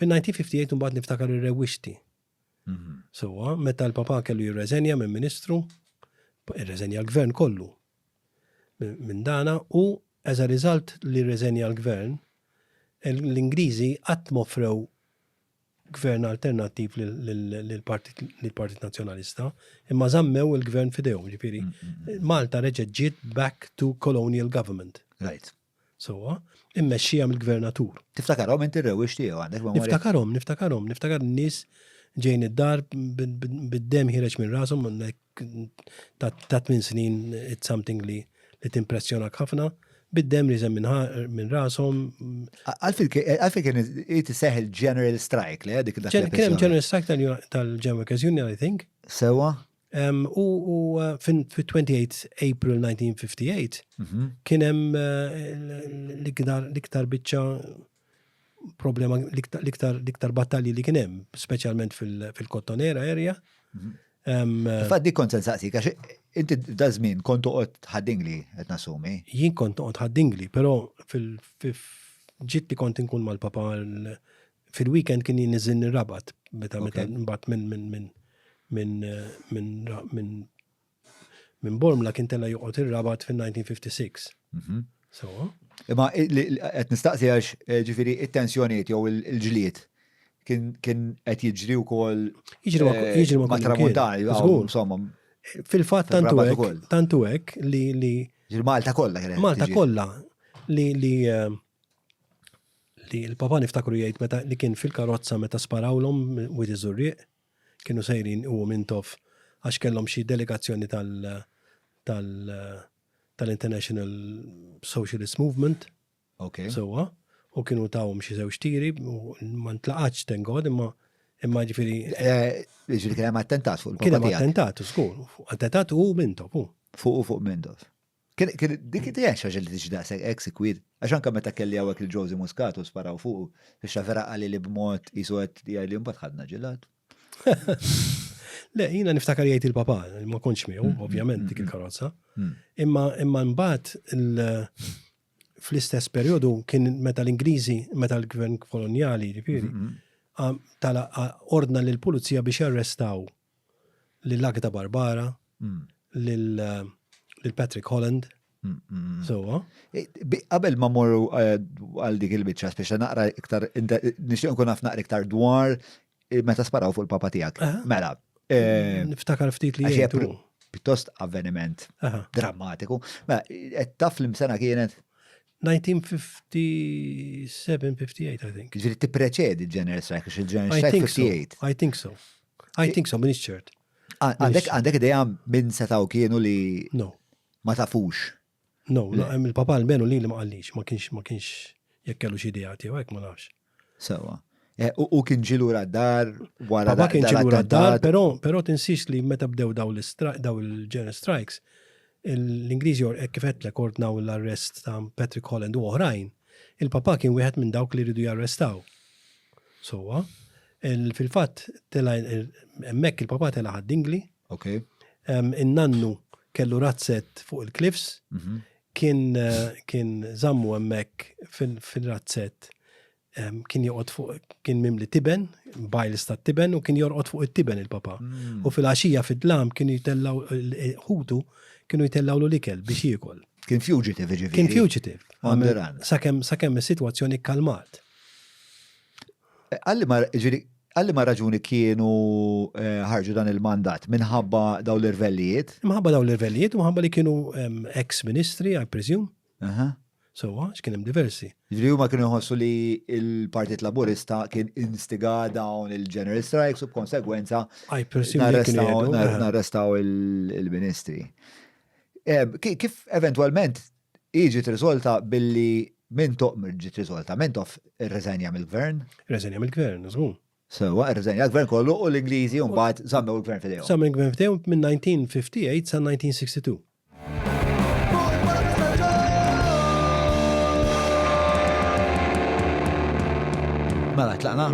Fin-1958 mbagħad niftakar ir-rewwixti. So, meta l-papa kellu jirreżenja minn ministru, irreżenja l-gvern kollu minn dana u as a result li rreżenja l-gvern, l-Ingliżi qatt mofrew gvern alternattiv lill-Partit Nazzjonalista, imma żammew il-gvern fidejhom, ġifieri. Malta reġgħet ġiet back to colonial government. Right. So, immexxija mill-gvernatur. Tiftakarhom inti r-rewwixti jew għandek memorja? Niftakar n-nies ġejn id-dar bid-dem ħireġ minn rashom ta' 8 snin it's something li timpressjonak ħafna, bid-dem riżem minn rashom. Għalfejn kien jitiseħ il-general strike li dik dak. Kien hemm general strike tal-Workers Union, I think. Sewa? U fi-28 April 1958 kien hemm l-iktar biċċa problema, l-iktar battalji li kien hemm, speċjalment fil-Kottonera area. Fad dik kont sensaqsik, għax inti da żmien kont toqgħod ħaddingli qed nassumi. Jien kont toqgħod ħaddingli, però ġiet li kont inkun mal-papa fil-weekend kien jinniżin ir-rabat meta mbagħad minn Bormla kien tella joqgħod ir-rabat fin-1956. So. Imma qed nistaqsi għax ġifieri it-tensjonijiet jew il-ġlied kien qed jiġri wkoll ma' tramuntani, insomma. Fil-fatt tantu hekk li Malta kollha kienet. Malta kollha li l-papa niftakru jgħid meta li kien fil-karozza meta sparawlhom wid iż-żurrieq kienu sejrin u Mintoff għax kellhom xi delegazzjoni tal-International Socialist Movement. Okay. Sewwa, u kienu tawhom xi żewġ tiri u ma ntlaqatx tengod imma ġifieri. Ġifieri kien hemm attentat fuq il-papa. Kien hemm attentat żgur, attentat u Mintoff hu. Fuq Mintoff. Kien dik id-diex xaġa li tiġi daqshekk eksikwid. Għax anke meta kelli hawnhekk il-Ġosi Muscato sparaw fuq ix-xafera qali li b'mod qisu qed jgħidli mbagħad ħadna ġilad. Le, jiena niftakar jgħid il-papa, ma kontx miegħu, ovvjament dik il-karozza. Imma mbagħad fl-istess perjodu kien meta l-Ingliżi, meta l-gvern kolonjali, ġifieri, ordna lill-pulizija biex jarrestaw lil-Agda Barbara, lil Patrick Holland. So, qabel ma morru għal dik il-biċċa speċa naqra iktar nixtieq nkun naf naqra iktar dwar meta sparaw fuq il-papa tiegħek. Mela. Niftakar ftit li jgħidu. Pjuttost avveniment drammatiku. Mela, qed taf l-imsena kienet 1957-58, I think. Ġifieri tippreċedi il-General Strike, il-General Strike 58. I think so, minix ċert. Għandek idea minn setaw kienu li ma tafux. No, il-papa l-menu li ma qallix, ma kienx jekk kellu xi idea tiegħu hekk ma nafx. Sewa. U kien ġilura d-dar wara papa kien ġilura d-dar, però tinsix li meta bdew daw il-General Strikes, l-Ingliżi kif qedlek ordnaw l-arrest ta' Patrick Holland u oħrajn, il-papa kien wieħed minn dawk li rridu jarrestaw. So, fil-fatt hemmhekk il-papa tela ħaddingli. Okay. In-nannu kellu razzett fuq il-cliffs, kien żammu hemmhekk fil-razzett kien joqgħod fuq kien mimli tiben, bajls ta' tiben u kien jorqod fuq it-tiben il-papa. U fil-għaxija fid-dlam kienu jtellaw ħutu kienu jtellawlu l-ikel biex jiekol. Kien fugitive ġifieri. Kien fugitive. Sakemm is-sitwazzjoni kkalmat. Għalli ma raġuni kienu ħarġu dan il-mandat minħabba daw l-irvellijiet? Minħabba daw l-irvellijiet u minħabba li kienu ex-ministri, I presume. So, x'kien hemm diversi. Ġifieri huma kienu jħossu li l-Partit Laburista kien instiga dawn il-General Strikes u b'konsegwenza narrestaw il-ministri. Kif eventwalment ġiet riżolta billi Mintoff ir-reżenja mill-gvern? Reżenja mill-gvern, żgur. Sewa, ir-reżenja mill-gvern kollu u l-Ingliżi u mbagħad żammew il-gvern fidejhom. Żammew il-gvern fidejhom minn 1958 sa 1962. Mela, tlaqna?